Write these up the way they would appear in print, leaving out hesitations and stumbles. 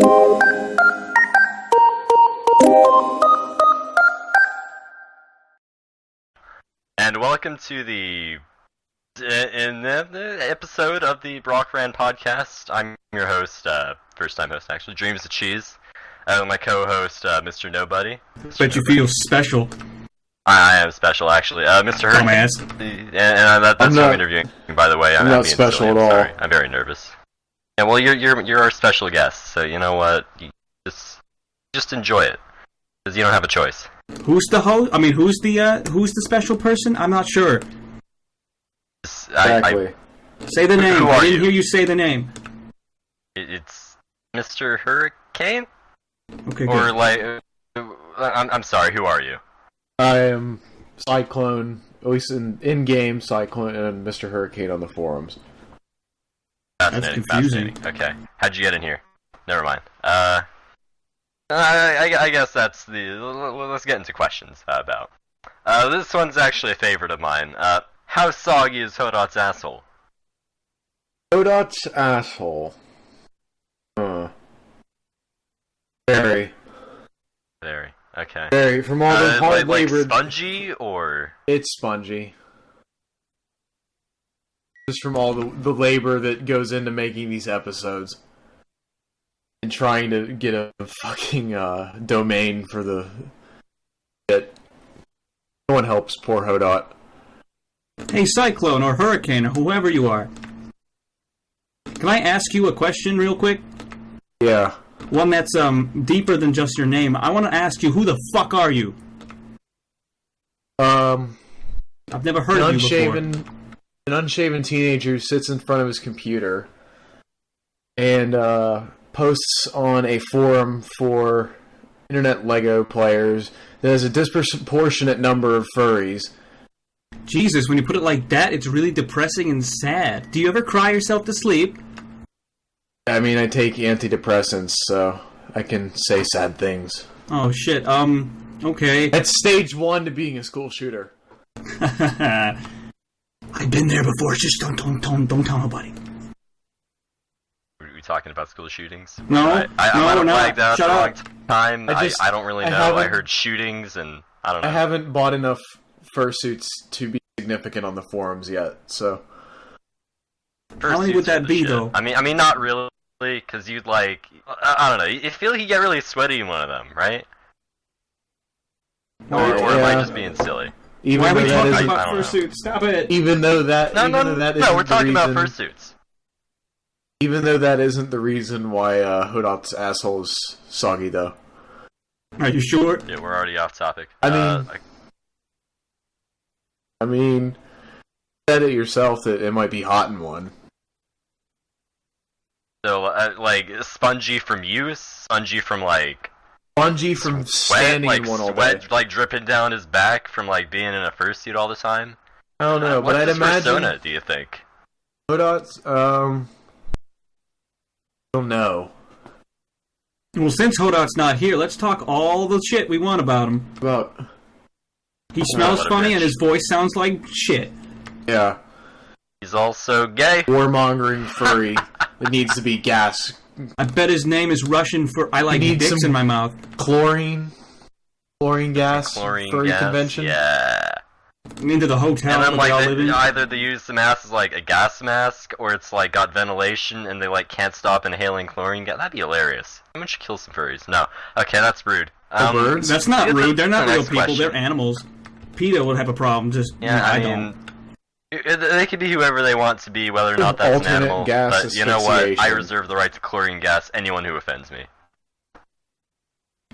And welcome to the episode of the BROCKRAND podcast. I'm your host, first-time host actually, Dreams of Cheese. My co-host, Mr. Nobody. Bet you feel special. I am special, actually. Mr. Hurricane. And that's who I'm interviewing, by the way. I'm not special at all. Sorry. I'm very nervous. Yeah, well, you're our special guest, so you know what? You just enjoy it, because you don't have a choice. Who's the host? I mean, who's the special person? I'm not sure. Exactly. Say the name. I didn't hear you say the name. It's Mr. Hurricane? Okay, good. Or, like, I'm sorry, who are you? I am Cyclone, at least in-game Cyclone, and Mr. Hurricane on the forums. That's confusing. Okay. How'd you get in here? Never mind. I guess that's let's get into questions about. This one's actually a favorite of mine. How soggy is hodot's asshole? hodot's asshole. Very. Very. Okay. Very. From all the hard labor. Like spongy, or? It's spongy. Just from all the labor that goes into making these episodes. And trying to get a fucking domain for the shit. No one helps poor hodot. Hey, Cyclone or Hurricane or whoever you are. Can I ask you a question real quick? Yeah. One that's deeper than just your name. I want to ask you, who the fuck are you? I've never heard of you before. An unshaven teenager who sits in front of his computer and posts on a forum for internet Lego players that has a disproportionate number of furries. Jesus, when you put it like that, it's really depressing and sad. Do you ever cry yourself to sleep? I mean, I take antidepressants, so I can say sad things. Oh, shit. Okay. That's stage 1 to being a school shooter. I've been there before. Just don't tell nobody. Are we talking about school shootings? No, I might have flagged out Shut for a up. long time. I don't really know. I heard shootings, and I don't know. I haven't bought enough fursuits to be significant on the forums yet, so... How many would that be, though? I mean, not really, because you'd like... I don't know. You feel like you get really sweaty in one of them, right? Or am I just being silly? Why are we talking about fursuits? Stop it! Even though that... No, we're talking about fursuits. Even though that isn't the reason why hodot's asshole is soggy, though. Are you sure? Yeah, we're already off topic. I mean, you said it yourself that it might be hot in one. So, like, spongy from use? Spongy from, like... Spongy from standing in one all day. Sweat, like, dripping down his back from, like, being in a fursuit all the time? I don't know, but I'd imagine... What's his persona, do you think? hodot's, I don't know. Well, since hodot's not here, let's talk all the shit we want about him. He smells funny and his voice sounds like shit. Yeah. He's also gay. Warmongering furry that needs to be gas. I bet his name is Russian for I like dicks in my mouth. Chlorine gas. Furry gas, convention. Yeah. Into the hotel and then, they all live in. Either they use the mask as like a gas mask, or it's like got ventilation and they like can't stop inhaling chlorine gas. That'd be hilarious. I'm gonna kill some furries. No. Okay, that's rude. Birds? That's not rude. They're not real people. They're animals. PETA would have a problem. Just I don't. They could be whoever they want to be, whether or not that's an animal. But you know what? I reserve the right to chlorine gas anyone who offends me.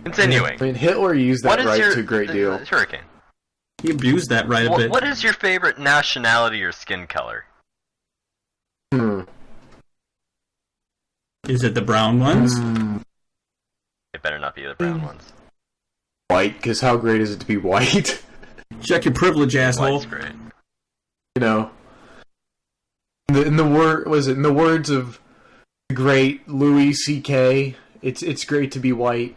Continuing. I mean, Hitler used that right to a great deal. Hurricane. He abused that right a bit. What is your favorite nationality or skin color? Is it the brown ones? It better not be the brown ones. White, because how great is it to be white? Check your privilege, asshole. White's great. You know, in the words of the great Louis C.K., it's great to be white.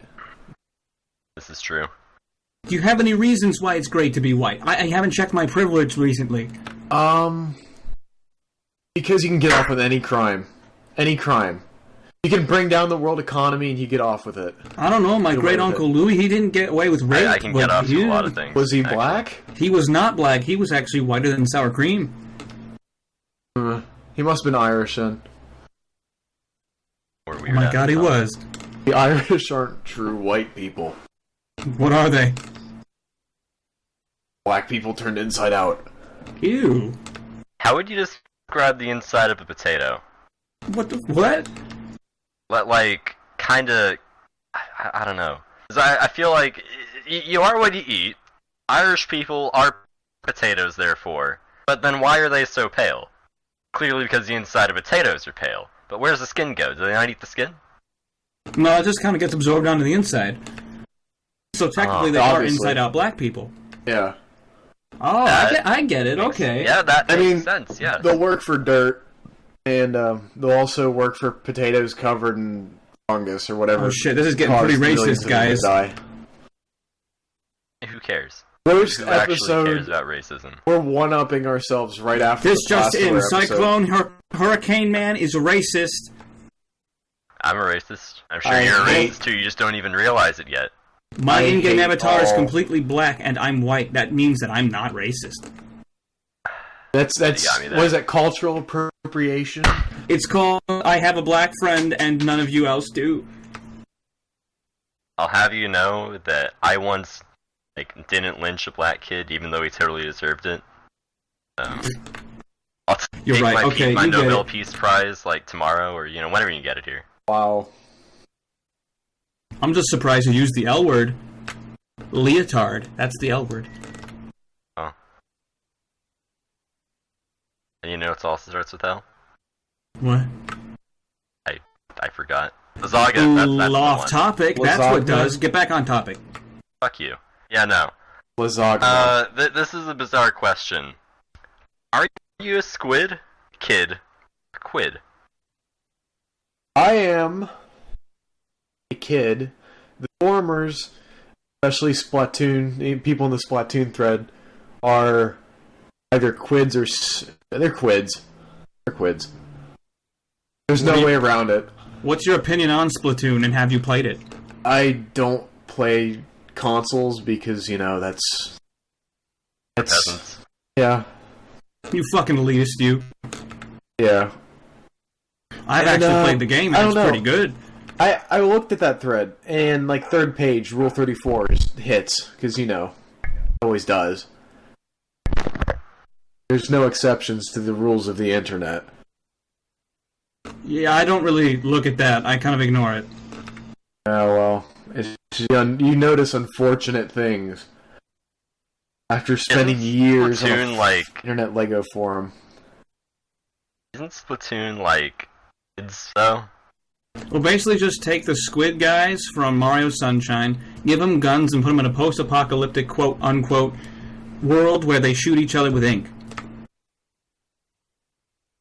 This is true. Do you have any reasons why it's great to be white? I haven't checked my privilege recently. Because you can get off with any crime. Any crime. You can bring down the world economy and you get off with it. I don't know. My great uncle Louis, he didn't get away with rape. I can get off with a lot of things. Was he black? He was not black. He was actually whiter than sour cream. He must have been Irish then. Oh my god, he was. The Irish aren't true white people. What are they? Black people turned inside out. Ew. How would you describe the inside of a potato? What? Like, kinda... I don't know. 'Cause I feel like you are what you eat. Irish people are potatoes, therefore. But then why are they so pale? Clearly because the inside of potatoes are pale. But where does the skin go? Do they not eat the skin? No, it just kind of gets absorbed onto the inside. So technically they are inside-out black people. Yeah. Oh, I get it, okay. Yeah, that makes sense, yeah. They'll work for dirt, and they'll also work for potatoes covered in fungus or whatever. Oh shit, this is getting pretty racist, guys. Who cares? First Who episode, actually cares about racism? We're one-upping ourselves right after this the just in, episode. Cyclone Hurricane Man is a racist. I'm a racist. I'm sure you're a racist too, you just don't even realize it yet. My in-game avatar is completely black and I'm white. That means that I'm not racist. That's what is that, cultural appropriation? It's called I have a black friend and none of you else do. I'll have you know that I once didn't lynch a black kid even though he totally deserved it. I'll take my Nobel Peace Prize tomorrow or whenever you get it here. Wow. I'm just surprised you used the L word. Leotard. That's the L word. Oh. And you know it also starts with L? What? I forgot. Lasagna, that's off topic. That's what does. Get back on topic. Fuck you. Yeah, no. Lasagna. This is a bizarre question. Are you a squid? Kid? Quid? I am a kid. The formers, especially Splatoon, people in the Splatoon thread, are either quids or... They're quids. They're quids. There's no way around it. What's your opinion on Splatoon, and have you played it? I don't play consoles because, that's... Peasants. Yeah. You fucking elitist, you. Yeah. I've actually played the game, and it's pretty good. I looked at that thread, and, third page, Rule 34 hits, because, always does. There's no exceptions to the rules of the internet. Yeah, I don't really look at that. I kind of ignore it. Oh, well. You notice unfortunate things. After spending years on an internet Lego forum. Isn't Splatoon, kids, though? Well, basically just take the squid guys from Mario Sunshine, give them guns, and put them in a post-apocalyptic, quote-unquote, world where they shoot each other with ink.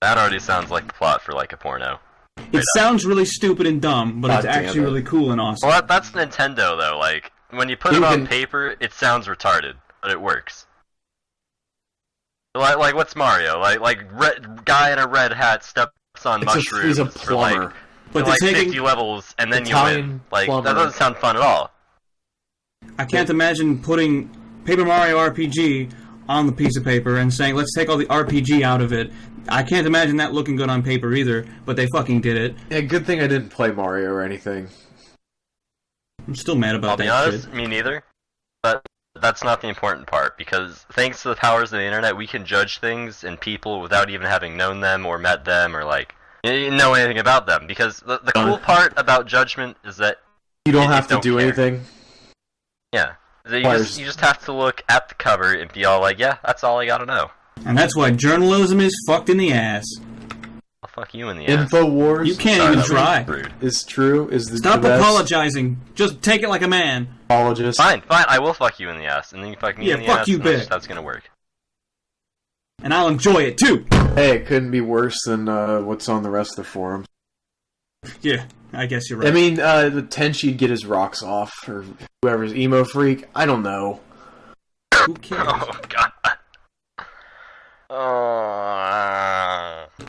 That already sounds like the plot for, a porno. It sounds really stupid and dumb, but it's actually really cool and awesome. Well, that's Nintendo, though. When you put it on paper, it sounds retarded, but it works. What's Mario? Red guy in a red hat steps on mushrooms. He's a plumber. For 50 levels, and then you win. That doesn't sound fun at all. I can't imagine putting Paper Mario RPG on the piece of paper and saying, let's take all the RPG out of it. I can't imagine that looking good on paper either, but they fucking did it. Yeah, good thing I didn't play Mario or anything. I'm still mad about that. I'll be honest, me neither. But that's not the important part, because thanks to the powers of the internet, we can judge things and people without even having known them or met them or know anything about them. Because the cool part about judgment is that you don't have to do anything. Yeah. You just have to look at the cover and be all yeah, that's all I gotta know. And that's why journalism is fucked in the ass. I'll fuck you in the ass. InfoWars. You can't even try. Is true. Stop apologizing. Just take it like a man. Apologist. Fine. I will fuck you in the ass, and then you fuck me in the ass. Yeah, fuck you, bitch. That's gonna work. And I'll enjoy it too. Hey, it couldn't be worse than what's on the rest of the forums. Yeah, I guess you're right. I mean, the Tenchi'd get his rocks off, or whoever's emo freak. I don't know. Who cares? Oh god.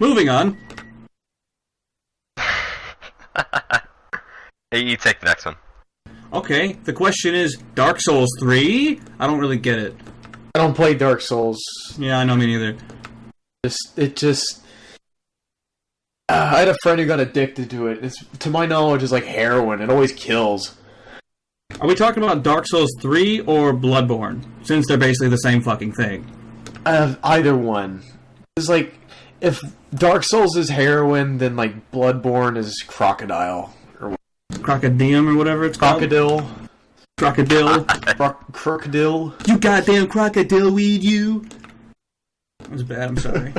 Moving on. Hey, you take the next one. Okay, the question is Dark Souls 3? I don't really get it. I don't play Dark Souls. Yeah, I know, me neither. I had a friend who got addicted to it. It's, to my knowledge, it's like heroin. It always kills. Are we talking about Dark Souls 3 or Bloodborne? Since they're basically the same fucking thing. Either one. It's like, if Dark Souls is heroin, then like Bloodborne is crocodile. Crocodile or whatever it's called? Crocodile. Crocodile. You goddamn crocodile weed, you! That was bad, I'm sorry.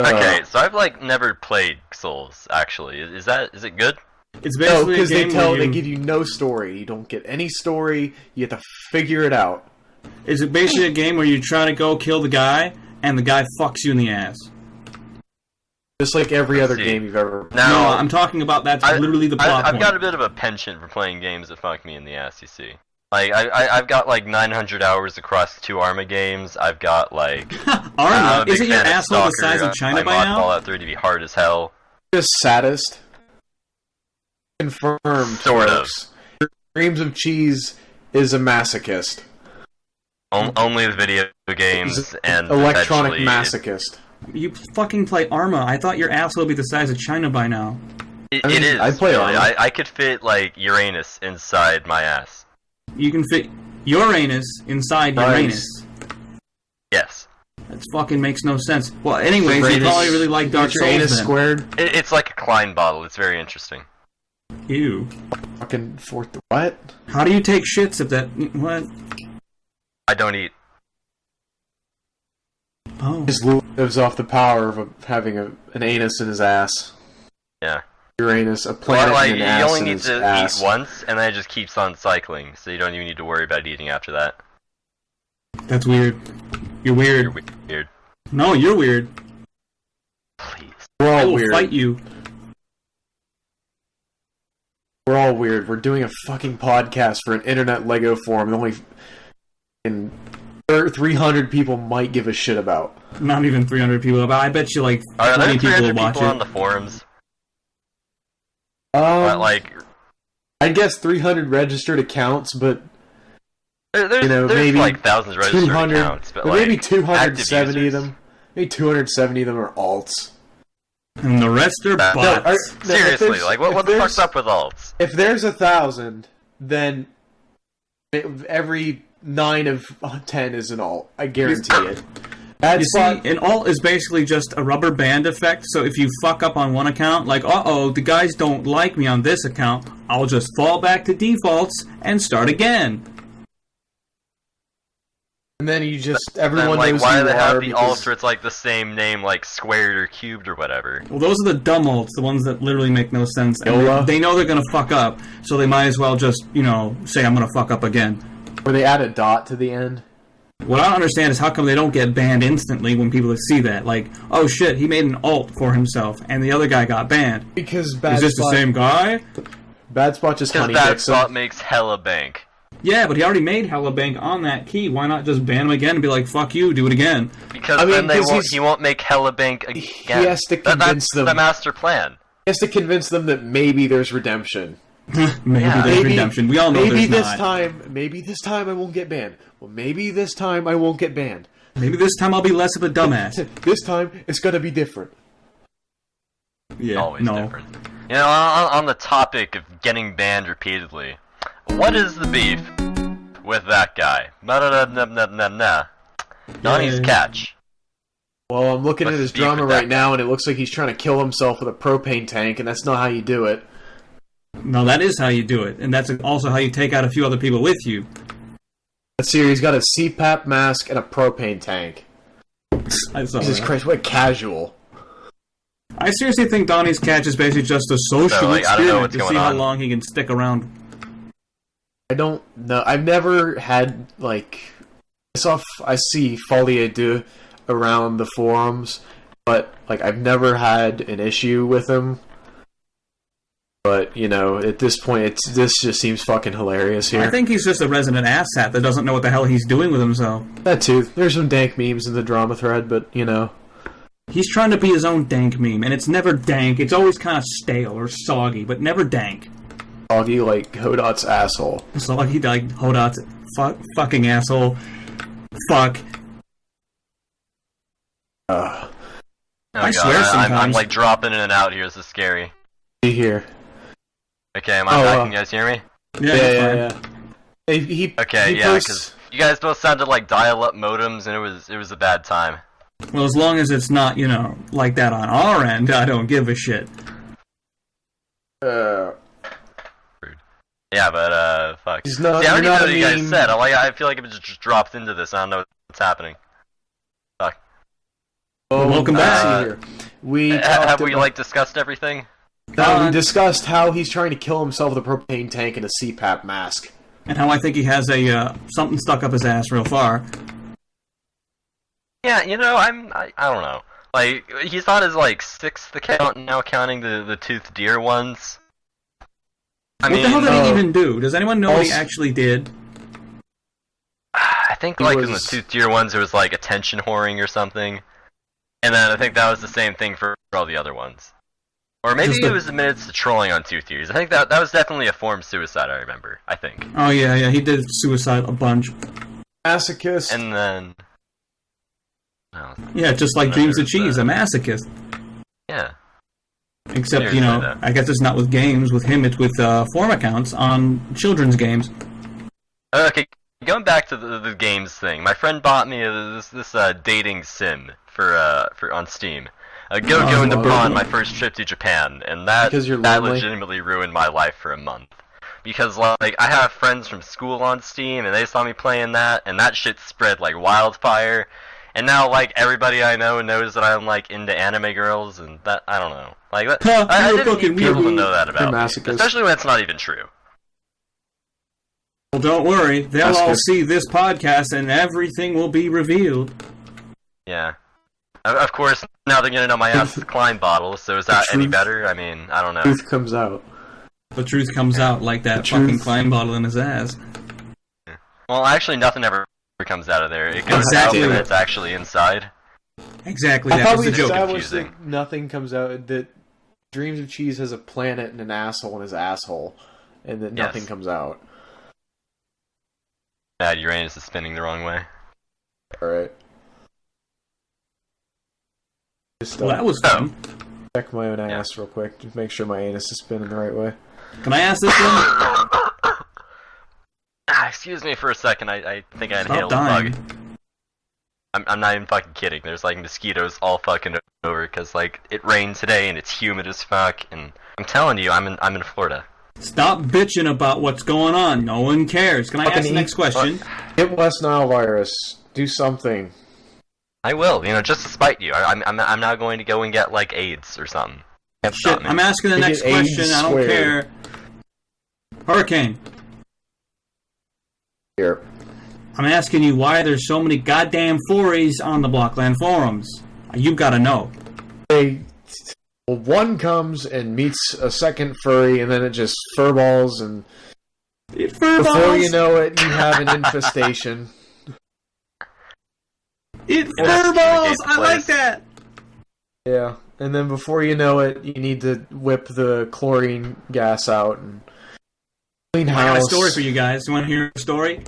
Okay, so I've like never played Souls, actually. Is it good? It's basically because a game they give you no story. You don't get any story. You have to figure it out. Is it basically a game where you try to go kill the guy, and the guy fucks you in the ass? Just like every other game you've ever... No, I'm talking about that's literally the plot I've point. got a bit of a penchant for playing games that fuck me in the ass, you see. Like, I've got like 900 hours across 2 Arma games. I've got like... Arma? Isn't your asshole the size of China by now? Fallout 3 to be hard as hell. Just saddest. Confirmed. Sort of. Dreams of Cheese is a masochist. Only with video games and electronic eventually... masochist. You fucking play Arma. I thought your asshole would be the size of China by now. It is. I play really. Arma. I could fit like Uranus inside my ass. You can fit Uranus inside Uranus. Yes. That fucking makes no sense. Well, anyways, you probably really like Dark Souls Uranus then. squared. It's like a Klein bottle. It's very interesting. Ew. Fucking fourth... What? How do you take shits if that... What? I don't eat. Oh. Just lives off the power of having an anus in his ass. Yeah. Uranus, a planet Well, like, in an you ass only in need his to ass. eat once, and then it just keeps on cycling, so you don't even need to worry about eating after that. That's weird. You're weird. You're weird. No, you're weird. Please. We're I all will weird. fight you. We're all weird. We're doing a fucking podcast for an internet Lego forum that only 300 people might give a shit about. Not even 300 people, but I bet you like Are 20 there people 300 will watch people on it. the forums? Like, I guess 300 registered accounts, but there's maybe like thousands of registered 200, accounts, but maybe like, 270 active of them. Maybe 270 of them are alts. And the rest are bots. Seriously, like, what the fuck's up with alts? If there's 1,000, then every 9 of 10 is an alt. I guarantee it. You see, an alt is basically just a rubber band effect, so if you fuck up on one account, like, uh-oh, the guys don't like me on this account, I'll just fall back to defaults and start again. And then you just, everyone Then, like, knows why who do they you have are the because... alts where it's like the same name, like squared or cubed or whatever? Well, those are the dumb alts, the ones that literally make no sense. And Yola? they know they're gonna fuck up, so they might as well just, say I'm gonna fuck up again. Where they add a dot to the end. What I don't understand is how come they don't get banned instantly when people see that. Like, oh shit, he made an alt for himself, and the other guy got banned. Because Is this the same guy? Bad Spot just Because honey that dicks him. spot makes hella bank. Yeah, but he already made hella bank on that key. Why not just ban him again and be like, fuck you, do it again? Because I mean, then 'cause he won't make hella bank again. He has to convince That's them. the master plan. He has to convince them that maybe there's redemption. Maybe Yeah. there's redemption. We all know maybe there's this not. maybe this time I won't get banned. Well, maybe this time I won't get banned. Maybe this time I'll be less of a dumbass. This time it's gonna be different. Yeah, Always no. different. You know, on the topic of getting banned repeatedly, what is the beef with that guy? Donnie's catch. Well, I'm looking What's at his the beef drama with that right now, and it looks like he's trying to kill himself with a propane tank, and that's not how you do it. No, that is how you do it. And that's also how you take out a few other people with you. Let's see here, he's got a CPAP mask and a propane tank. I saw Jesus that. Christ, what casual. I seriously think Donnie's catch is basically just a social So, like, I don't know experiment what's to going see how on. long he can stick around. I don't know. I've never had, like... I see Folie Deux around the forums, but, like, I've never had an issue with him. But, at this point, this just seems fucking hilarious here. I think he's just a resident asshat that doesn't know what the hell he's doing with himself. That too. There's some dank memes in the drama thread, but, He's trying to be his own dank meme, and it's never dank. It's always kind of stale or soggy, but never dank. Soggy like Hodot's asshole. Soggy like Hodot's fucking asshole. Fuck. Oh I God, swear sometimes. I'm like dropping in and out here. This is scary. Be here. Okay, am I back? Can you guys hear me? Yeah. He because you guys both sounded like dial-up modems, and it was a bad time. Well, as long as it's not, like that on our end, I don't give a shit. Rude. Yeah, but fuck. He's not, See, I don't even know what you meme. guys said. I feel like I've just dropped into this. I don't know what's happening. Fuck. Oh, welcome back. We have we like discussed everything? No, we discussed how he's trying to kill himself with a propane tank and a CPAP mask. And how I think he has a something stuck up his ass real far. Yeah, I don't know. Like, he's on his, like, 6th account now, counting the toothed deer ones. What the hell did he even do? Does anyone know what he actually did? I think, like, in the toothed deer ones, there was, like, attention whoring or something. And then I think that was the same thing for all the other ones. Or maybe it was admitted to trolling on toothed deers. I think that was definitely a form of suicide, I remember. I think. Oh, yeah, he did suicide a bunch. Masochist. And then... Yeah, just like Dreams of Cheese, a masochist. Yeah. Except, I guess it's not with games. With him, it's with form accounts on children's games. Okay, going back to the games thing, my friend bought me this dating sim for on Steam. Going to pawn my first trip to Japan, and that legitimately ruined my life for a month. Because, like, I have friends from school on Steam, and they saw me playing that, and that shit spread like wildfire. And now, like, everybody I know knows that I'm, like, into anime girls, and that, I don't know. Like, I didn't need people to know that about me, especially when it's not even true. Well, don't worry. They'll all see this podcast, and everything will be revealed. Yeah. Of course, now they're gonna know my ass is Klein bottle, so is that any better? I mean, I don't know. The truth comes out. The truth comes out like that fucking Klein bottle in his ass. Well, actually, nothing ever comes out of there. It goes out when it's actually inside. Exactly. I thought we the joke. established that nothing comes out. That Dreams of Cheese has a planet and an asshole in his asshole, and that nothing comes out. Bad Uranus is spinning the wrong way. Alright. Well, that was fun. Check my own ass real quick. Just make sure my anus is spinning the right way. Can I ask this one? Excuse me for a second. I think I inhaled a bug. I'm not even fucking kidding. There's like mosquitoes all fucking over because like it rained today and it's humid as fuck. And I'm telling you, I'm in Florida. Stop bitching about what's going on. No one cares. Can I ask the next question? Get West Nile virus. Do something. I will. Just to spite you. I'm now going to go and get like AIDS or something. Shit, I'm asking the next question. I don't care. Hurricane. Here. I'm asking you why there's so many goddamn furries on the Blockland forums. You've got to know. One comes and meets a second furry, and then it just furballs, and before you know it, you have an infestation. It furballs! I like that! Yeah, and then before you know it, you need to whip the chlorine gas out and clean house. I got a story for you guys. You want to hear a story?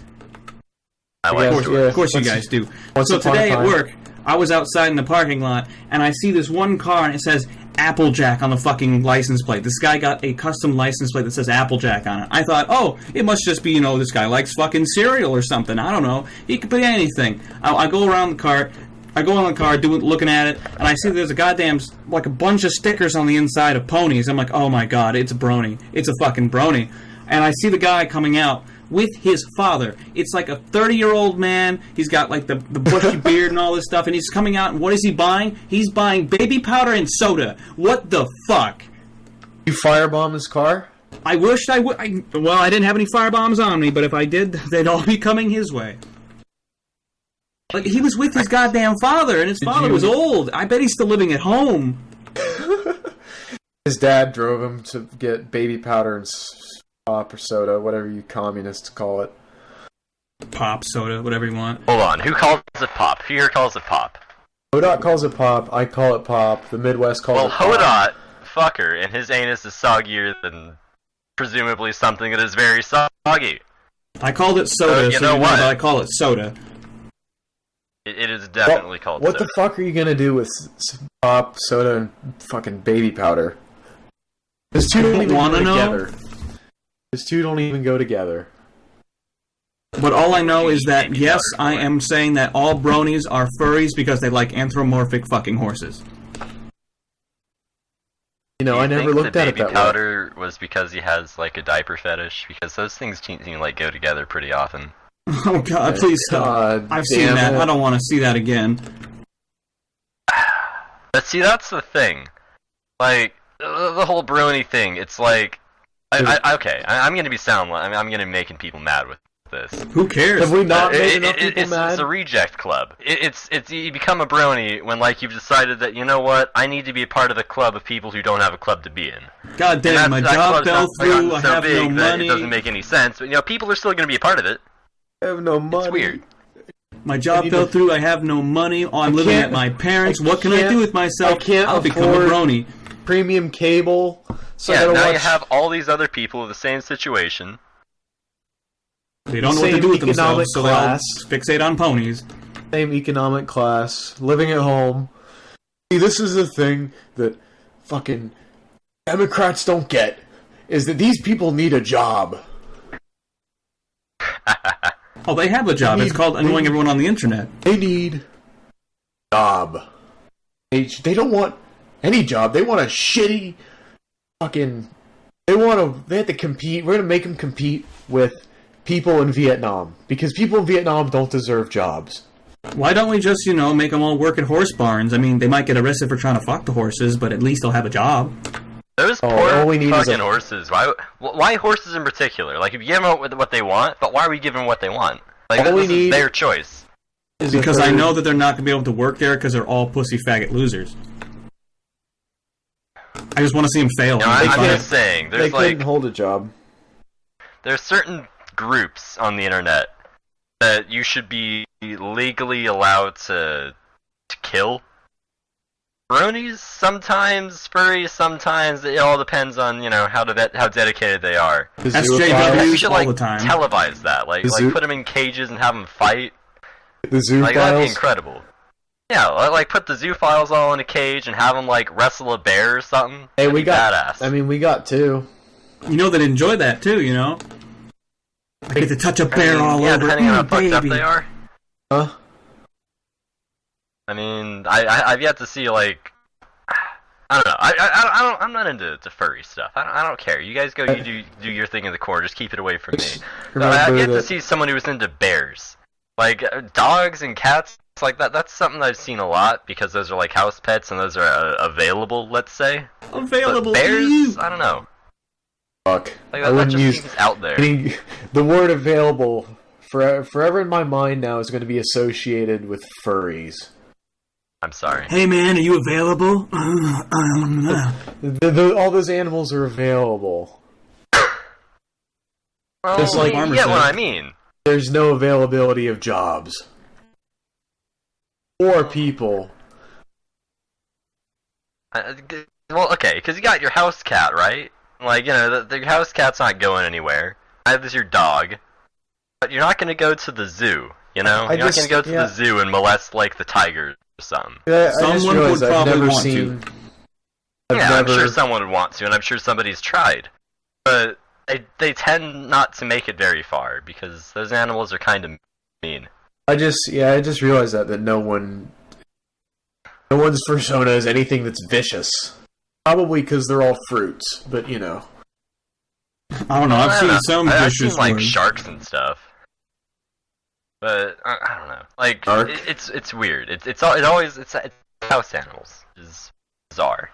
Of course you guys do. So today at work, I was outside in the parking lot, and I see this one car, and it says Applejack on the fucking license plate. This guy got a custom license plate that says Applejack on it. I thought, oh, it must just be, this guy likes fucking cereal or something. I don't know. He could be anything. I go around the car. I go on the car, looking at it, and I see there's a goddamn, like a bunch of stickers on the inside of ponies. I'm like, oh my god, it's a brony. It's a fucking brony. And I see the guy coming out with his father. It's like a 30-year-old man. He's got like the bushy beard and all this stuff, and he's coming out, and what is he buying? He's buying baby powder and soda. What the fuck? You firebomb his car? I wished I would. Well, I didn't have any firebombs on me, but if I did, they'd all be coming his way. Like, he was with his goddamn father, and his father was old. I bet he's still living at home. His dad drove him to get baby powder and pop or soda, whatever you communists call it. Pop, soda, whatever you want. Hold on, who calls it pop? Who here calls it pop? hodot calls it pop. I call it pop. The Midwest calls it pop. Well, hodot, fucker, and his anus is soggier than presumably something that is very soggy. I called it soda, you know what? I call it soda. It is definitely called What soda. the fuck are you gonna do with pop, soda, and fucking baby powder? Those two don't even go together. Those two don't even go together. But all I know is that, yes, I am saying that all bronies are furries because they like anthropomorphic fucking horses. You know, I never looked at it that way. Baby powder was because he has like a diaper fetish, because those things seem to like go together pretty often. Oh god, please stop. I've seen that. I don't want to see that again. But see, that's the thing. Like, the whole brony thing, it's like... I'm gonna be I'm gonna be making people mad with this. Who cares? Have we not made enough people mad? It's a reject club. It's you become a brony when, like, you've decided that, you know what, I need to be a part of the club of people who don't have a club to be in. God damn, my job fell through, I have no money. It doesn't make any sense, but, you know, people are still gonna be a part of it. I have no money. It's weird. My job fell through, I have no money, I'm living at my parents, what can I do with myself? I'll become a brony. Premium cable. So yeah, now you have all these other people in the same situation. They don't know what to do with themselves, so they all fixate on ponies. Same economic class, living at home. See, this is the thing that fucking Democrats don't get, is that these people need a job. Oh, they have a job. It's called annoying everyone on the internet. They need a job. They don't want any job. They want a shitty fucking... They have to compete. We're going to make them compete with people in Vietnam. Because people in Vietnam don't deserve jobs. Why don't we just, you know, make them all work at horse barns? I mean, they might get arrested for trying to fuck the horses, but at least they'll have a job. Those poor fucking horses. Why horses in particular? Like, if you give them what they want, but why are we giving them what they want? Like, this is their choice. Because I know that they're not going to be able to work there because they're all pussy faggot losers. I just want to see them fail. No, I'm just saying, they couldn't hold a job. There's certain groups on the internet that you should be legally allowed to kill. Bronies sometimes, furries sometimes. It all depends on, you know, how dedicated they are. SJWs you should, all the time. Televise that, like put them in cages and have them fight. The zoo like files? That'd be incredible. Yeah, like put the zoophiles all in a cage and have them like wrestle a bear or something. Hey, that'd be badass. I mean, we got two. You know they'd enjoy that too. You know, I get to touch a bear all over. Depending on how fucked up they are. Huh? I mean, I've yet to see, like, I don't know. I'm not into furry stuff. I don't care. You guys go. You do your thing in the corner. Just keep it away from me. I've yet to see someone who was into bears, like dogs and cats. Like that. That's something I've seen a lot because those are like house pets and those are available. Let's say available. But bears, I don't know. Fuck. Like, I wouldn't use out there. The word "available" forever in my mind now is going to be associated with furries. I'm sorry. Hey man, are you available? All those animals are available. Well, just like you get what I mean. There's no availability of jobs or people. Well, okay, because you got your house cat, right? Like, you know, your house cat's not going anywhere. Neither is your dog. But you're not going to go to the zoo, you know? You're not going to go to the zoo and molest, like, the tigers or something. Someone would probably want to. I'm sure someone would want to, and I'm sure somebody's tried. But they tend not to make it very far, because those animals are kind of mean. I just realized that no one's persona is anything that's vicious. Probably because they're all fruits, but you know. I don't know. I've seen some I've vicious seen, like, ones. sharks and stuff. But I don't know. Like, it's weird. It's house animals. It's bizarre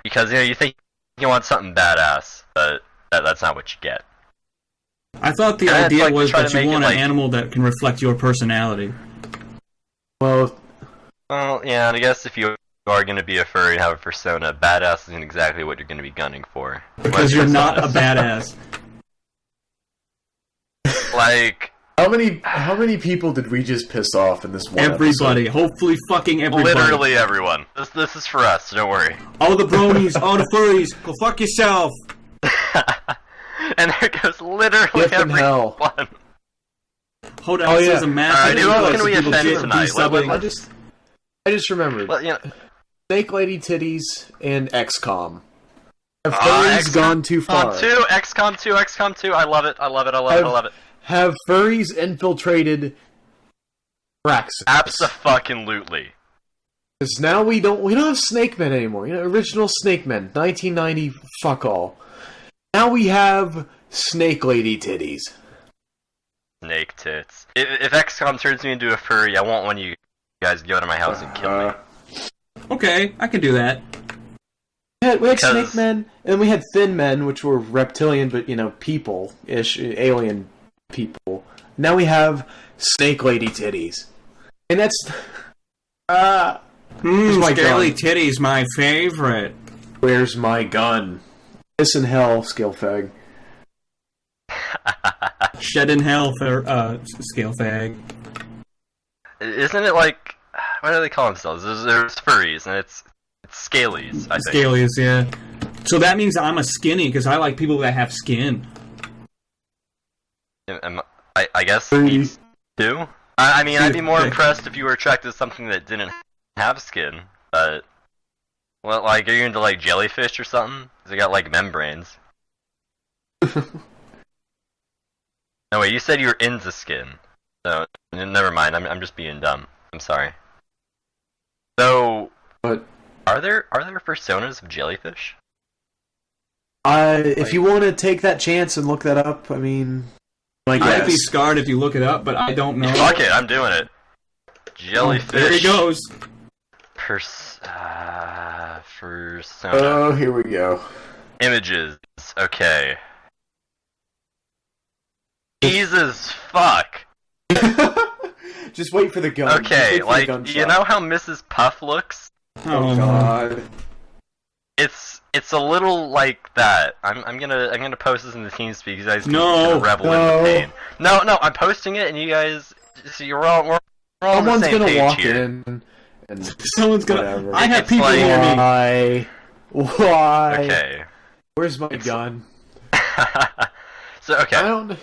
because, you know, you think you want something badass, but that's not what you get. I thought the idea was that you want an animal that can reflect your personality. Well, yeah, and I guess if you are going to be a furry and have a persona, badass isn't exactly what you're going to be gunning for. Because you're not a badass. Like, I How many people did we just piss off in this one Everybody. episode? Hopefully fucking everybody. Literally everyone. This is for us, don't worry. All the bronies, all the furries, go fuck yourself. And there goes literally Gift in hell. everyone. Hodot says a massive. Alright, who else can we people offend get tonight? desubbing. I just remembered. Well, you know, Snake Lady Titties and XCOM. Have furries gone too far? XCOM 2, I love it. Have furries infiltrated Praxis? Abso-fucking-lutely. Because now we don't have Snake Men anymore. You know, original Snake Men, 1990, fuck all. Now we have Snake Lady Titties. Snake tits. If XCOM turns me into a furry, I want one of you guys to go to my house and kill me. Okay, I can do that. We had Snake Men, and we had Thin Men, which were reptilian, but, people-ish, alien people. Now we have Snake Lady Titties. And that's... Scaly Titties, my favorite. Where's my gun? Piss in hell, Skillfag. Shed in hell for, scale fag. Isn't it like... What do they call themselves? There's furries, and it's scalies, I think. Scalies, yeah. So that means I'm a skinny, because I like people that have skin. I guess you do? I mean, I'd be more impressed if you were attracted to something that didn't have skin, but... Well, like, are you into, like, jellyfish or something? Because they got, like, membranes. No, wait, you said you were into skin. So, never mind, I'm just being dumb. I'm sorry. So... What? Are there personas of jellyfish? If you want to take that chance and look that up, I mean... I'd be scarred if you look it up, but I don't know. Fuck it, I'm doing it. Jellyfish... There he goes. Persona. Oh, here we go. Images. Okay. Jesus fuck. Just wait for the gun. Okay, like, you know how Mrs. Puff looks? Oh god. It's a little like that. I'm gonna post this in the TeamSpeak because you guys can revel in the pain. No, I'm posting it and you guys see we're all on the same page walk here. in and Someone's whatever. gonna. I have It's people like- near me. Why? Okay. Where's my gun? So okay. I don't.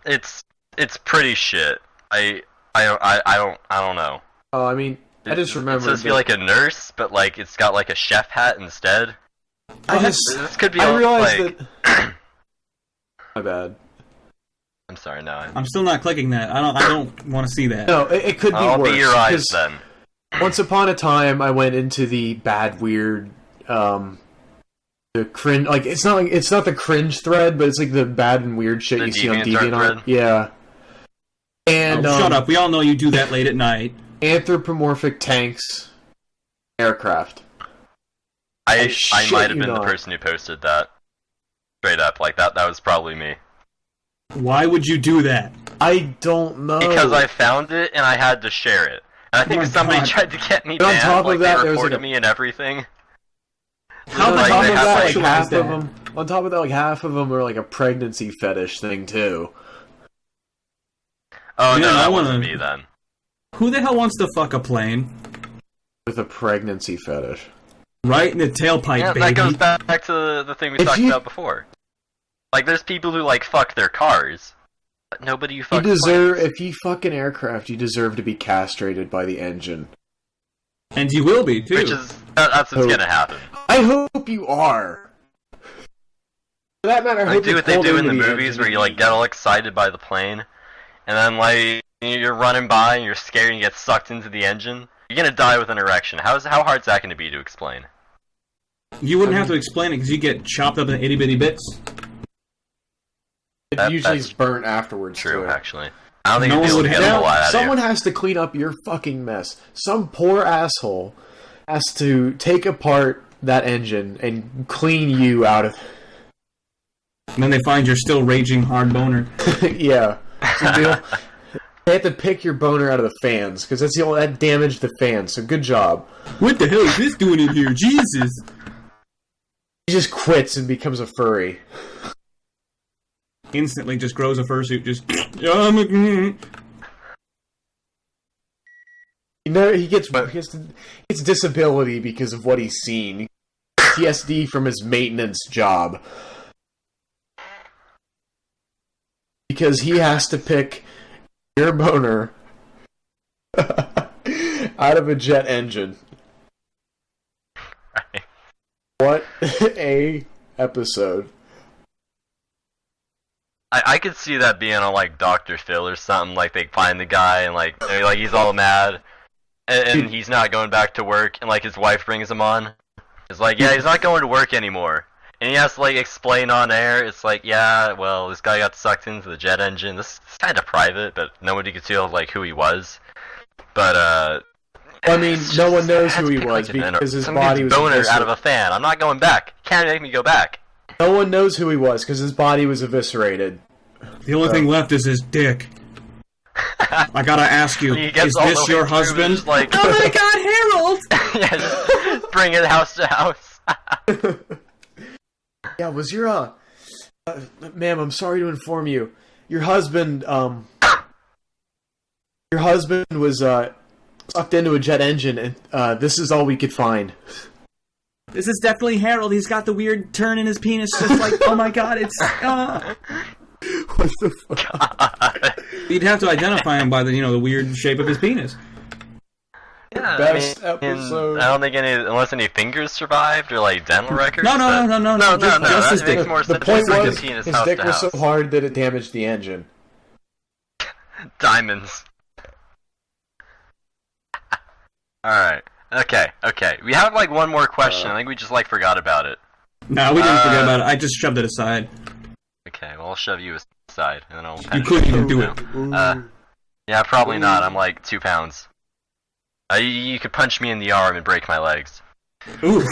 It's pretty shit. I don't know. Oh, I mean, I just remember. It's supposed to be like a nurse, but like it's got like a chef hat instead. This could be. I realized like... that. My bad. I'm sorry. No. I'm still not clicking that. I don't want to see that. No, it could be I'll worse. be your eyes 'cause then. Once upon a time, I went into the bad, weird, the cringe. Like it's not the cringe thread, but it's like the bad and weird shit The you see on DeviantArt DeviantArt. thread? Yeah. And Shut up. We all know you do that late at night. Anthropomorphic tanks, aircraft. I shit might have you been the not. person who posted that. Straight up, like that was probably me. Why would you do that? I don't know. Because I found it and I had to share it. And I think Oh my somebody God. tried to get me But on banned, top of like that, they there was, reported like, a- me and everything. How on the like, top they of have, that, like, like half that? of them. On top of that, like half of them were like a pregnancy fetish thing too. Oh Yeah, no, I that wanna- wasn't me then. Who the hell wants to fuck a plane? With a pregnancy fetish. Right in the tailpipe, Yeah, baby. that goes back to the thing we If talked you- about before. Like, there's people who like fuck their cars, but nobody who You fucks deserve, planes. if you fuck an aircraft, you deserve to be castrated by the engine. And you will be, too. Which is that's what's gonna happen. I hope you are. For that matter, I Like, hope do you what they pulled do in into the the movies engine where you like get all excited by the plane, and then like you're running by and you're scared and you get sucked into the engine. You're gonna die with an erection. How hard's that gonna be to explain? You wouldn't have to explain it because you get chopped up in itty bitty bits. It That- usually that's is burnt afterwards. True, too. actually. I don't think No you'd be one able to would get a have- whole lot out of Someone you. has to clean up your fucking mess. Some poor asshole has to take apart that engine and clean you out of. And then they find you're still raging hard boner. Yeah. So they have to pick your boner out of the fans because that's the only that damaged the fans. So good job. What the hell is this doing in here? Jesus! He just quits and becomes a furry. instantly just grows a fursuit. Just He gets disability because of what he's seen. PTSD from his maintenance job. Because he has to pick your boner out of a jet engine. Right. What a episode. I could see that being on like Dr. Phil or something. Like they find the guy and like he's all mad, and he's not going back to work, and like his wife brings him on. It's like, yeah, he's not going to work anymore, and he has to like explain on air. It's like, yeah, well, this guy got sucked into the jet engine. This is kind of private, but nobody could tell like who he was. But I mean, no one knows who he was because his body was boner out of a fan. I'm not going back. Can't make me go back. No one knows who he was because his body was eviscerated. the only thing left is his dick. I gotta ask you, is this your husband? Like, oh my God, Harold! Yeah, just bring it house to house. Yeah, was your ma'am, I'm sorry to inform you, your husband was sucked into a jet engine, and this is all we could find. This is definitely Harold. He's got the weird turn in his penis, just like, oh my God, it's. What the fuck? God. You'd have to identify him by the weird shape of his penis. Yeah, Best episode. I don't think unless any fingers survived or like dental records. No, just his that dick. makes more The sense. point Just was, penis his house dick to was so house. hard that it damaged the engine. Diamonds. Alright. Okay. We have like one more question. I think we just like forgot about it. No, we didn't forget about it. I just shoved it aside. Okay, well I'll shove you aside and then I'll You couldn't even do it. Yeah, probably not. I'm like 2 pounds. You could punch me in the arm and break my legs. Ooh.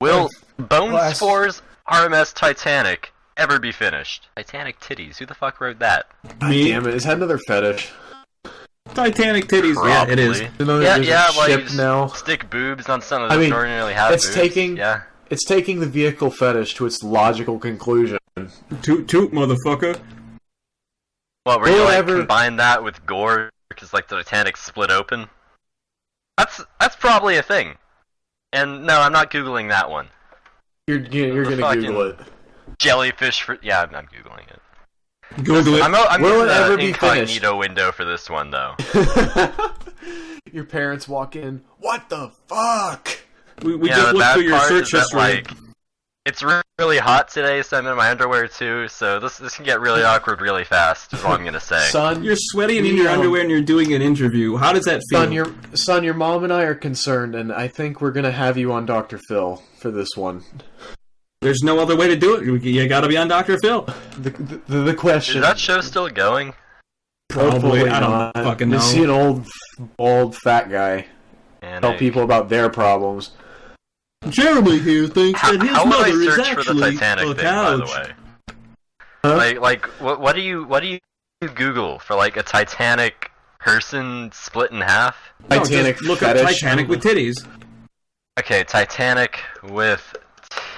Will Bone Spores RMS Titanic ever be finished? Titanic titties. Who the fuck wrote that? Me? Damn it, is that another fetish? Titanic titties. Probably. Yeah, it is. Yeah, like you ship just now. stick boobs on something that I mean, doesn't ordinarily have it's boobs. taking- Yeah. It's taking the vehicle fetish to its logical conclusion. Toot toot, motherfucker. What, were Will you like ever- combine that with gore because like the Titanic split open? That's probably a thing. And no, I'm not googling that one. You're gonna fucking- Google it. Jellyfish for I'm googling it. Google it. I'm Will using it ever the be finished? incognito window for this one though. Your parents walk in. What the fuck? We Yeah, just the looked bad through your part search is that, history. like, it's really hot today, so I'm in my underwear too. So this can get really awkward really fast. Is all I'm gonna say. Son, You're sweaty and in your underwear and you're doing an interview. How does that feel? son, your mom and I are concerned, and I think we're gonna have you on Dr. Phil for this one. There's no other way to do it. You gotta be on Dr. Phil. The question. Is that show still going? Probably. I don't not. fucking know. You see an old, bald, fat guy And tell people about their problems. Jeremy here thinks that his how would mother I is search for the actually Titanic a thing, by the couch. way? Huh? Like what do you Google for like a Titanic person split in half? No, Titanic just look up fetish. Titanic with titties. Okay, Titanic with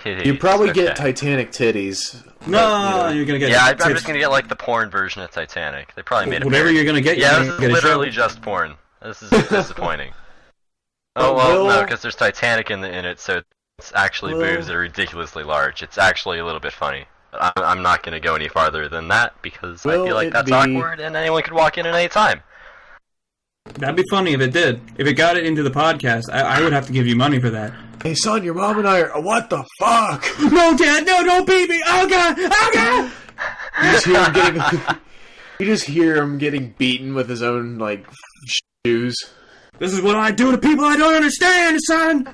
titties. You probably okay. get Titanic titties. No, you're gonna get Yeah, I'm tits. just gonna get like the porn version of Titanic. They probably made it. Whatever you're gonna get. Yeah, you're this gonna is get a literally show. just porn. This is disappointing. Oh well, no, because there's Titanic in it, so it's actually boobs that are ridiculously large. It's actually a little bit funny. But I'm not gonna go any farther than that because I Will feel like it that's be- awkward, and anyone could walk in at any time. That'd be funny if it did. If it got it into the podcast, I would have to give you money for that. Hey, son, your mom and I are. What the fuck? No, Dad, no, don't beat me! Oh God! Oh God! You just hear him getting. You just hear him getting beaten with his own like shoes. This is what I do to people I don't understand, son.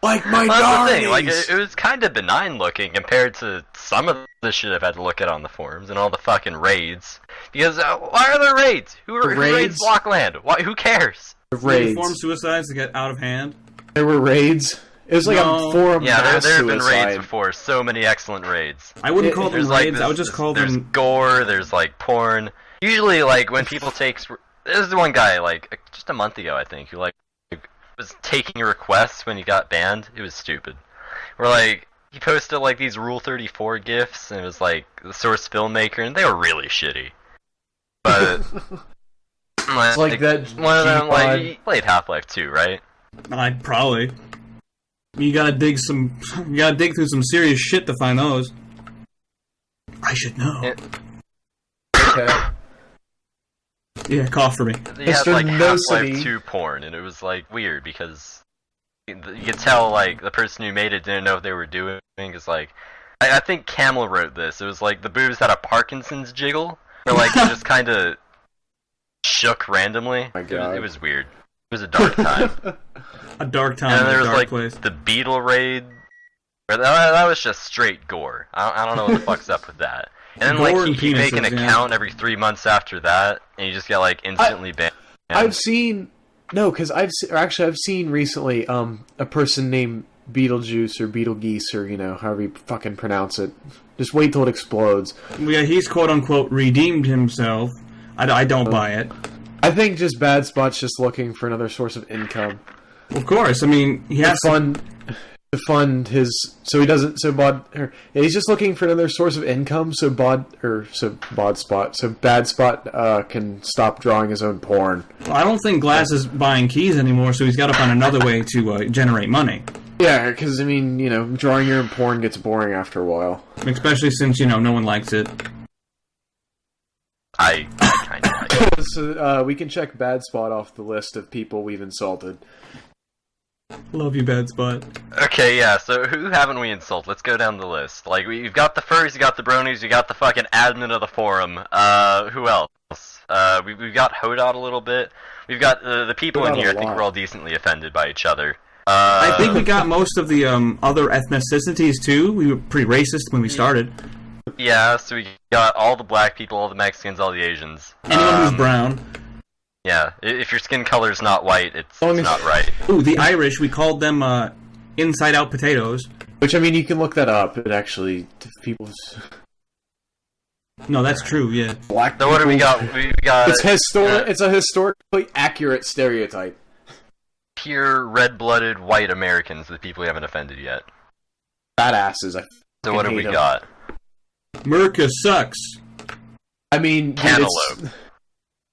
Like my Well, that's the thing. Like darlies. it was kind of benign looking compared to some of the shit I've had to look at on the forums and all the fucking raids. Because why are there raids? Who The raids raids? Blockland? Why? Who cares? Raids. Form suicides to get out of hand. There were raids. It was like No. a forum Yeah, mass there have been suicide. raids before. So many excellent raids. I wouldn't call them There's like raids. I would just call there's them. gore. There's like porn. Usually, like when people take, there's one guy like just a month ago, I think, who like was taking requests when he got banned. It was stupid. We're like, he posted like these Rule 34 gifs, and it was like the Source filmmaker, and they were really shitty. But It's like that one of them, like G-Pod. he played Half-Life 2, right? I'd probably. You gotta dig through some serious shit to find those. I should know. Okay. Yeah, cough for me. He had Mr. like Half-Life Nosity. 2 porn, and it was like weird because you could tell like the person who made it didn't know what they were doing. Cause like I think Camel wrote this. It was like the boobs had a Parkinson's jiggle, or like it just kind of shook randomly. My God. It was weird. It was a dark time. A dark time And in there a was dark like place. the Beetle raid. Or that was just straight gore. I don't know what the fuck's up with that. And then Gore like and you make an penises, yeah. account every 3 months after that, and you just get like instantly banned. I've seen I've seen recently a person named Beetlejuice or Beetlegeese or however you fucking pronounce it. Just wait till it explodes. Yeah, he's quote unquote redeemed himself. I don't buy it. I think just Bad Spot's just looking for another source of income. Of course, I mean he has To fund his, so he doesn't. So he's just looking for another source of income. So Bad Spot can stop drawing his own porn. Well, I don't think Glass is buying keys anymore, so he's got to find another way to generate money. Yeah, because I mean, drawing your own porn gets boring after a while. Especially since no one likes it. I kind of like it. So we can check Bad Spot off the list of people we've insulted. Love you, Bad Spot. Okay, yeah, so who haven't we insulted? Let's go down the list. Like, we've got the furries, you got the bronies, you got the fucking admin of the forum. Who else? We've got hodot a little bit. We've got the people in Hodot a here, I think lot. we're all decently offended by each other. I think we got most of the other ethnicities too. We were pretty racist when we started. Yeah, so we got all the black people, all the Mexicans, all the Asians. Anyone who's brown. Yeah, if your skin color's not white, it's Long as- not right. Ooh, the Irish, we called them inside-out potatoes. Which I mean, you can look that up. It actually people's No, that's true, yeah. black. So what do we people- got? We got It's a historically accurate stereotype. pure red-blooded white Americans, the people we haven't offended yet. Badasses. So what do hate we them. got? Merca sucks. I mean, dude, Cantaloupe. it's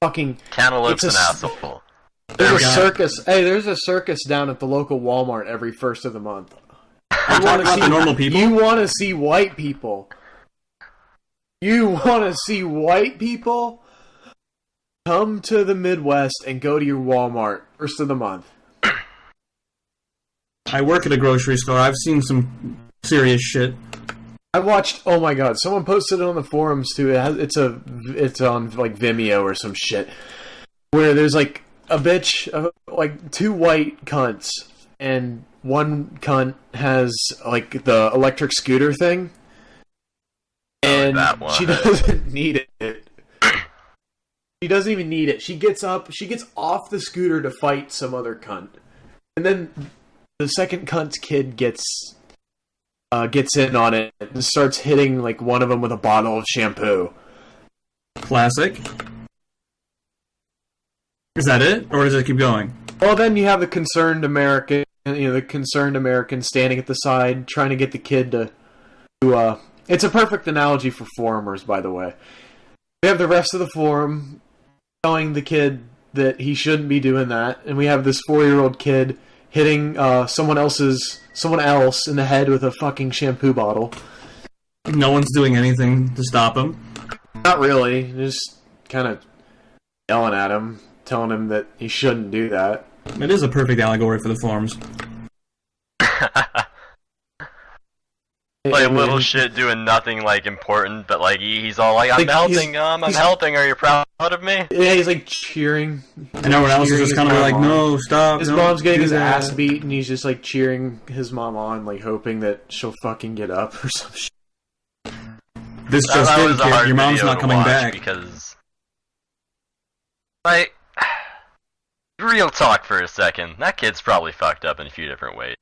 fucking. Cantaloupe's It's an a- asshole. There's a we go. circus. Hey, there's a circus down at the local Walmart every first of the month. You want to see the normal people? You want to see white people? You want to see white people? Come to the Midwest and go to your Walmart first of the month. I work at a grocery store. I've seen some serious shit. I watched. Oh my god! Someone posted it on the forums too. It's on like Vimeo or some shit. Where there's like a bitch, like two white cunts, and one cunt has like the electric scooter thing, and that one. she doesn't need it. She doesn't even need it. She gets up. She gets off the scooter to fight some other cunt, and then the second cunt's kid gets in on it and starts hitting like one of them with a bottle of shampoo. Classic. Is that it? Or does it keep going? Well, then you have the concerned American, standing at the side trying to get the kid to it's a perfect analogy for forumers, by the way. We have the rest of the forum telling the kid that he shouldn't be doing that, and we have this 4-year-old kid hitting someone else in the head with a fucking shampoo bottle. No one's doing anything to stop him. Not really, just kind of yelling at him, telling him that he shouldn't do that. It is a perfect allegory for the forums. Like little shit doing nothing like important, but like he's all like, I'm helping, I'm helping. Are you proud of me? Yeah, he's like cheering. And everyone else is just kind of like, no, stop. His don't mom's getting do his that." ass beat, and he's just like cheering his mom on, like hoping that she'll fucking get up or some shit. This just That in, was a kid. hard Your mom's video not to coming watch back. because, like, real talk for a second. That kid's probably fucked up in a few different ways.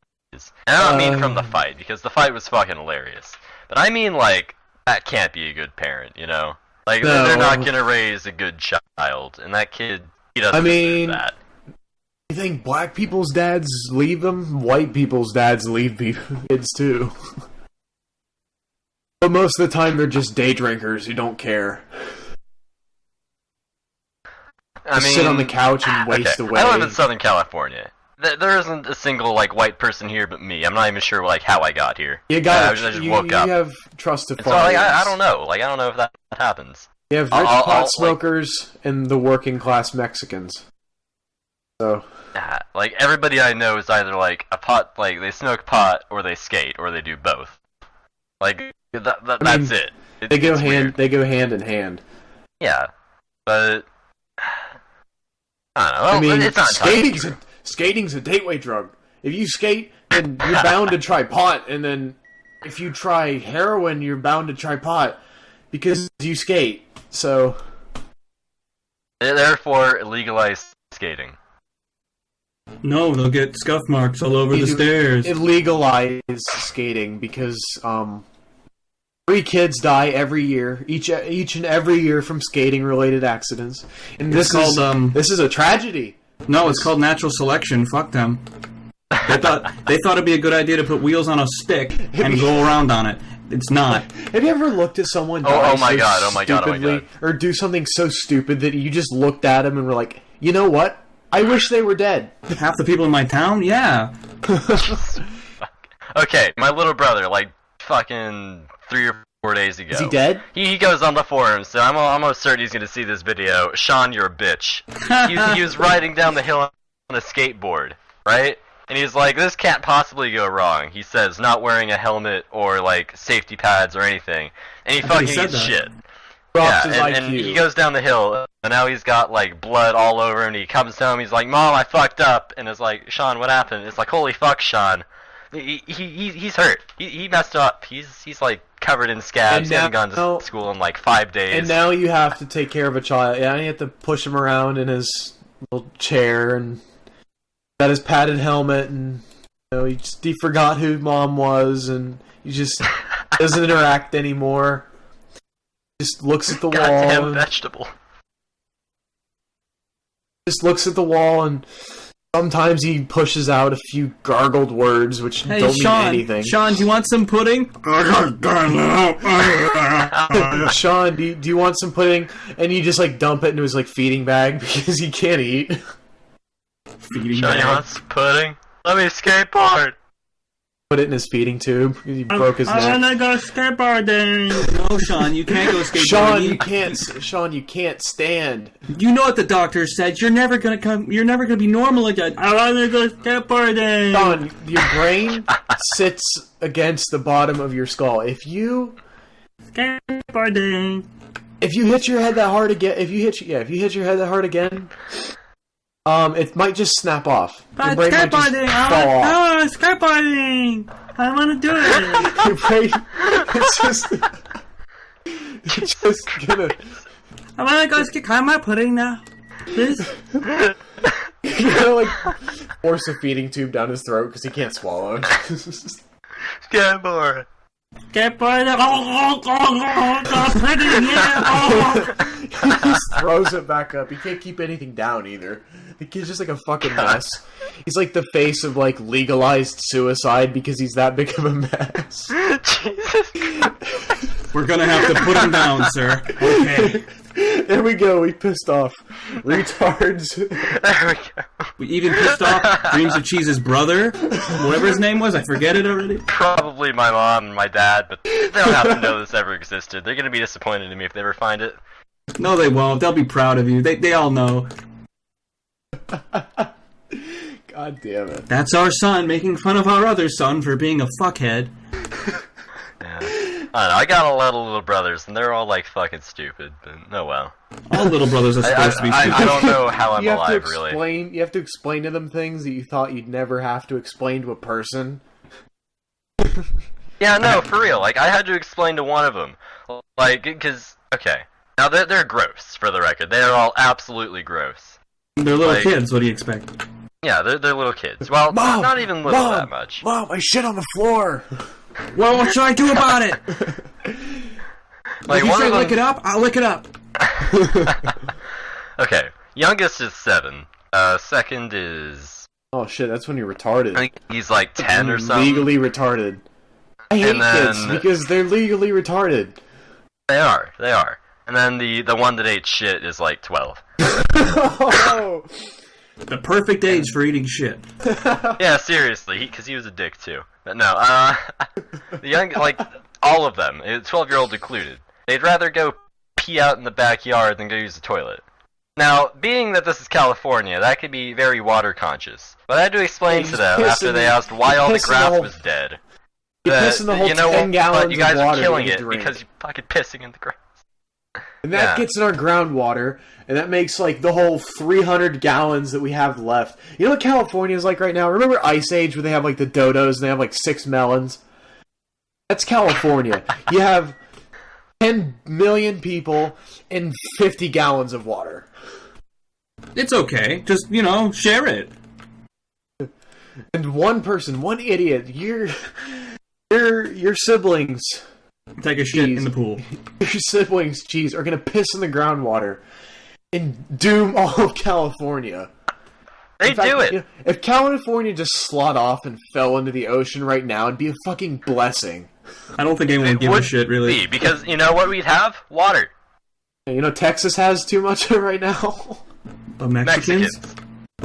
And I don't mean from the fight, because the fight was fucking hilarious. But I mean, like, that can't be a good parent, you know? Like, No. they're not gonna raise a good child, and that kid, he doesn't I mean- deserve that. You think black people's dads leave them? White people's dads leave kids too. But most of the time, they're just day drinkers who don't care. I mean, sit on the couch and waste away. I live in Southern California. There isn't a single like white person here but me. I'm not even sure like how I got here. You got I just woke up. You have trusted so like, I don't know. Like I don't know if that happens. You have rich pot smokers and the working class Mexicans. So like everybody I know is either like a pot, like they smoke pot, or they skate, or they do both. Like that's it. They go hand. They go hand in hand. Yeah, but I don't know. Well, I mean, it's not skating's a gateway drug. If you skate, then you're bound to try pot, and then if you try heroin, you're bound to try pot because you skate. So, therefore, legalize skating. No, they'll get scuff marks all over the stairs. It legalizes skating because 3 kids die every year, each and every year from skating-related accidents, and this is a tragedy. No, it's called natural selection. Fuck them. They thought it'd be a good idea to put wheels on a stick and go around on it. It's not. Have you ever looked at someone stupidly, or do something so stupid that you just looked at them and were like, you know what? I wish they were dead. Half the people in my town, yeah. Okay, my little brother, like fucking 3 or 4 days ago. Is he dead? He goes on the forums, so I'm almost certain he's gonna see this video. Sean, you're a bitch. He was riding down the hill on a skateboard, right? And he's like, this can't possibly go wrong. He says, not wearing a helmet or like safety pads or anything, and he fucking gets shit. And he goes down the hill, and now he's got like blood all over him. And he comes home, he's like, Mom, I fucked up, and it's like, Sean, what happened? It's like, holy fuck, Sean. He's hurt. He messed up. He's like covered in scabs. He hasn't gone to school in like 5 days. And now you have to take care of a child. Yeah, you have to push him around in his little chair and got his padded helmet, and he forgot who Mom was, and he just doesn't interact anymore. Just looks at the wall. Goddamn vegetable. Just looks at the wall and. Sometimes he pushes out a few gargled words which don't mean anything. Sean, do you want some pudding? Sean, do you want some pudding? And you just like dump it into his like feeding bag because he can't eat. Feeding Sean, bag. you want some pudding? Let me skateboard. Put it in his feeding tube because he broke his neck. I wanna go skateboarding. No, Sean, you can't go skateboarding. Sean, you can't stand. You know what the doctor said. You're never gonna be normal again. I wanna go skateboarding. Sean, your brain sits against the bottom of your skull. If you skateboarding. If you hit your head that hard again, if you hit your head that hard again, it might just snap off. But skateboarding, skateboarding. I want to do it. Your brain, it's just gonna. I want to go skate. Can I have my pudding now, please? You gotta like force a feeding tube down his throat because he can't swallow. Skateboard. Skateboard. He just throws it back up. He can't keep anything down either. The kid's just like a fucking mess. He's like the face of like legalized suicide because he's that big of a mess. Jesus. We're gonna have to put him down, sir. Okay. There we go. We pissed off retards. There we go. We even pissed off Dreams of Cheese's brother, whatever his name was. I forget it already. Probably my mom and my dad, but they don't have to know this ever existed. They're gonna be disappointed in me if they ever find it. No, they won't. They'll be proud of you. They all know. God damn it. That's our son making fun of our other son for being a fuckhead. Yeah. I don't know, I got a lot of little brothers, and they're all like fucking stupid, but oh well. All little brothers are supposed to be stupid. I don't know how I'm alive, really. You have to explain to them things that you thought you'd never have to explain to a person. Yeah, no, for real. Like, I had to explain to one of them. Like, because, okay. Now, they're gross, for the record. They are all absolutely gross. They're little kids, what do you expect? Yeah, they're little kids. Well, Mom, not even little that much. Mom, I shit on the floor! Well, what should I do about it? Like, if you say lick it up, I'll lick it up. Okay, youngest is 7. Second is... Oh shit, that's when you're retarded. I think he's like 10 or something. Legally retarded. I hate And then- kids because they're legally retarded. They are. And then the one that ate shit is like 12. Oh, The perfect age for eating shit. Yeah, seriously, because he was a dick too. But no, the young, like, all of them, 12-year-old included, they'd rather go pee out in the backyard than go use the toilet. Now, being that this is California, that could be very water conscious. But I had to explain to them after they asked why all the grass was dead. You're pissing the whole 10 gallons but you guys of are water killing you it drink. because you're fucking pissing in the grass. And that gets in our groundwater, and that makes like the whole 300 gallons that we have left. You know what California is like right now? Remember Ice Age where they have like the dodos and they have like 6 melons? That's California. You have 10 million people and 50 gallons of water. It's okay. Just, share it. And one person, one idiot, your siblings, Take a shit in the pool. your siblings, are gonna piss in the groundwater and doom all of California. They In fact, do it! If California just slid off and fell into the ocean right now, it'd be a fucking blessing. I don't think anyone would give a shit, really. Be, because you know what we'd have? Water. You know, Texas has too much of it right now. The Mexicans? Mexicans.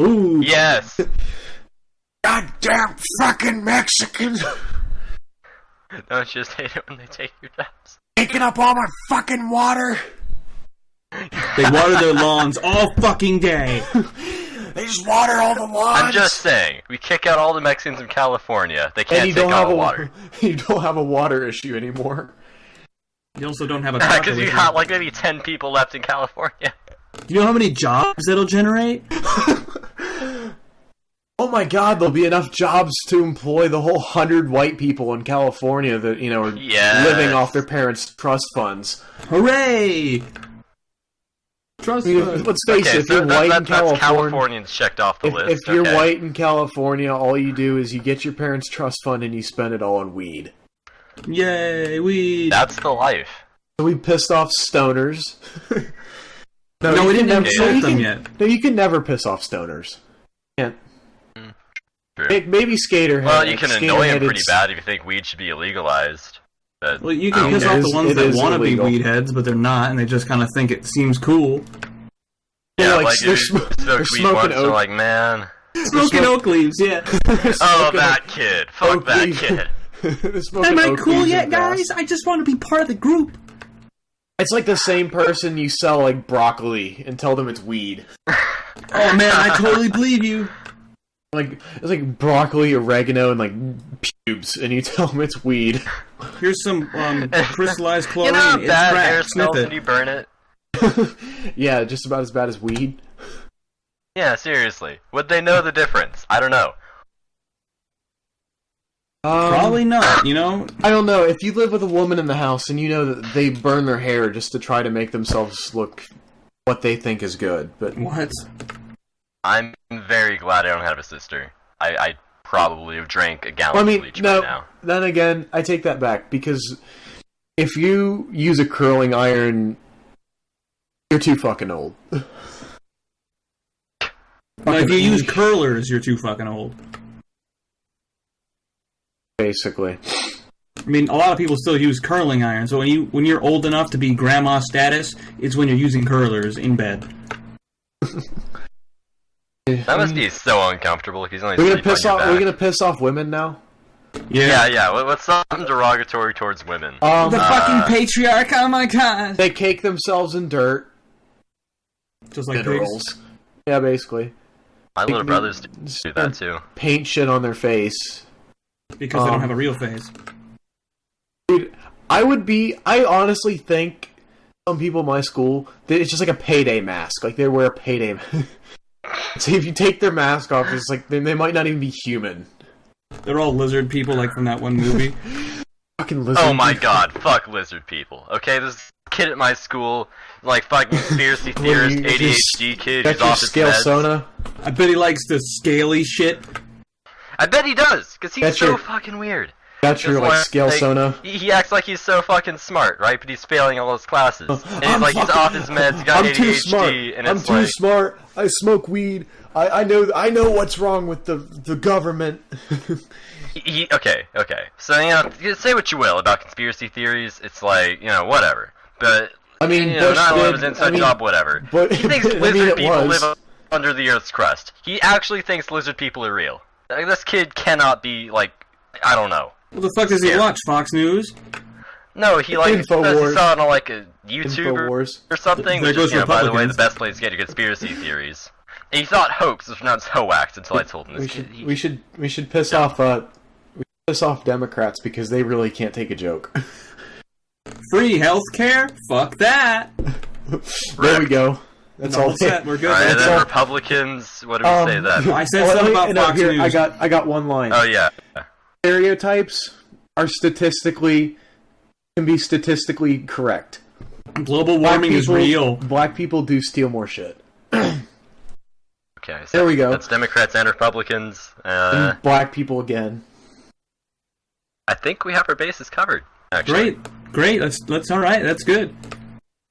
Ooh. Yes. Goddamn fucking Mexicans! Don't you just hate it when they take your jobs? Taking up all my fucking water! They water their lawns all fucking day. They just water all the lawns! I'm just saying, we kick out all the Mexicans in California. They and can't you take don't all have the a water. You don't have a water issue anymore. You also don't have a taco Because you issue. got like maybe 10 people left in California. Do you know how many jobs that'll generate? Oh my god, there'll be enough jobs to employ the whole 100 white people in California that, are Yes. living off their parents' trust funds. Hooray! Trust I mean, fund. let's face it, if you're white in that's California... Californians checked off the list. If you're okay. white in California, all you do is you get your parents' trust fund and you spend it all on weed. Yay, weed. That's the life. So we pissed off stoners. No, we you didn't can insult you them can- yet. No, you can never piss off stoners. Can't. True. Maybe Skaterhead. Well, you can annoy them Skaterhead pretty is- bad if you think weed should be illegalized. But Well, you can I piss mean, off it the is- ones it that is want to be illegal. weed heads, but they're not, and they just kind of think it seems cool. yeah, like, like they're if you sm- they're smoke weed smoking once, they're oak. like, man, Smoking oak leaves, yeah. oh, Smoking that kid. Fuck oak that leaf. kid. They're smoking Am I oak cool leaves yet, and grass. guys? I just want to be part of the group. It's like the same person you sell like broccoli and tell them it's weed. Oh man, I totally believe you. Like it's like broccoli, oregano, and like pubes, and you tell them it's weed. Here's some crystallized You chlorine. know how It's bad crack. hair Sniff smells when it. you burn it? Yeah, just about as bad as weed. Yeah, seriously. Would they know the difference? I don't know. Probably not, I don't know. If you live with a woman in the house and you know that they burn their hair just to try to make themselves look what they think is good, but What? I'm very glad I don't have a sister. I probably have drank a gallon I of mean, bleach no. by now. Then again, I take that back because if you use a curling iron, you're too fucking old. Now, if you use curlers, you're too fucking old. Basically. I mean, a lot of people still use curling irons. So when you're old enough to be grandma status, it's when you're using curlers in bed. That must be so uncomfortable if he's only We're gonna sleeping piss on off. your We're back. gonna piss off women now. Yeah. What's something derogatory towards women? The fucking patriarch! Oh my god! They cake themselves in dirt. Just like pigs. Minerals. Yeah, basically. My little Big brothers do and that too. Paint shit on their face. Because they don't have a real face. Dude, I honestly think some people in my school, it's just like a payday mask. Like, they wear a payday mask. So if you take their mask off, it's like, they might not even be human. They're all lizard people, like from that one movie. Fucking lizard. Oh my god, fuck lizard people. Okay, this kid at my school, like fucking conspiracy theorist, you ADHD kid Got who's your off his scale meds. sona? I bet he likes the scaly shit. I bet he does, because he's Got so your- fucking weird. Got your, Just like, scale like, sona? He acts like he's so fucking smart, right? But he's failing all his classes. And he's like, he's off his meds, he's got I'm ADHD, too smart. and I'm it's too like... smart. I smoke weed. I know what's wrong with the government. Okay. So, you say what you will about conspiracy theories. It's like, whatever. But, I mean, 9/11 was inside job, whatever. But, He thinks lizard people live under the Earth's crust. He actually thinks lizard people are real. Like, this kid cannot be, like, I don't know. What the fuck does he watch? Fox News? No, he saw it on, like, a YouTube or something. There Which goes is, by the way, the Republicans. best place to get your conspiracy theories. And he thought hoax was pronounced hoax until I told him this. We should piss off Democrats because they really can't take a joke. Free healthcare? Fuck that. There we go. That's all set. We're good. Alright, then Republicans. What do we say then? I said something about Fox News. I got one line. Oh yeah. Stereotypes are can be statistically correct. Global warming is real. Black people do steal more shit. Okay, so there we go. That's Democrats and Republicans. And black people again. I think we have our bases covered. Actually. Great. That's all right. That's good.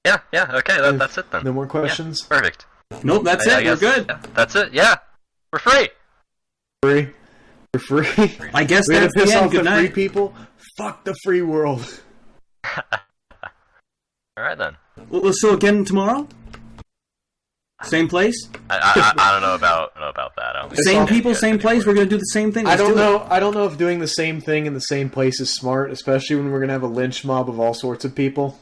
Yeah. Okay, that's it then. No more questions. Yeah, perfect. Nope, that's it. We're good. Yeah, that's it. Yeah, we're free. We're free. I guess we that's piss the end. off Good the night. free people. Fuck the free world. All right then. We'll see again tomorrow. Same place. I don't know about that. I don't think Same so. people, same place. We're gonna do the same thing. I Let's don't do know. it. I don't know if doing the same thing in the same place is smart, especially when we're gonna have a lynch mob of all sorts of people.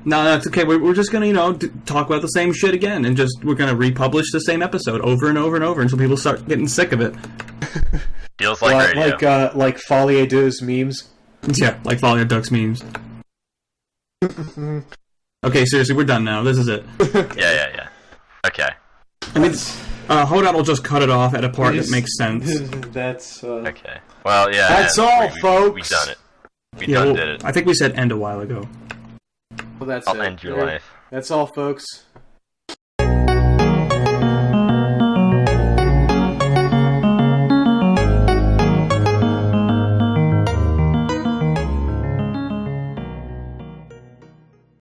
No, that's okay. We're just gonna, talk about the same shit again, and we're gonna republish the same episode over and over and over until people start getting sick of it. Feels like radio. Like Folie Doux's memes. Yeah, like Folia Ducks memes. Okay, seriously, we're done now. This is it. Yeah. Okay. I mean, hodot will just cut it off at a part that makes sense. That's Okay. Well, yeah. That's all, folks. We done it. We Yeah, did it. I think we said end a while ago. Well, that's I'll it. end your life. That's all, folks.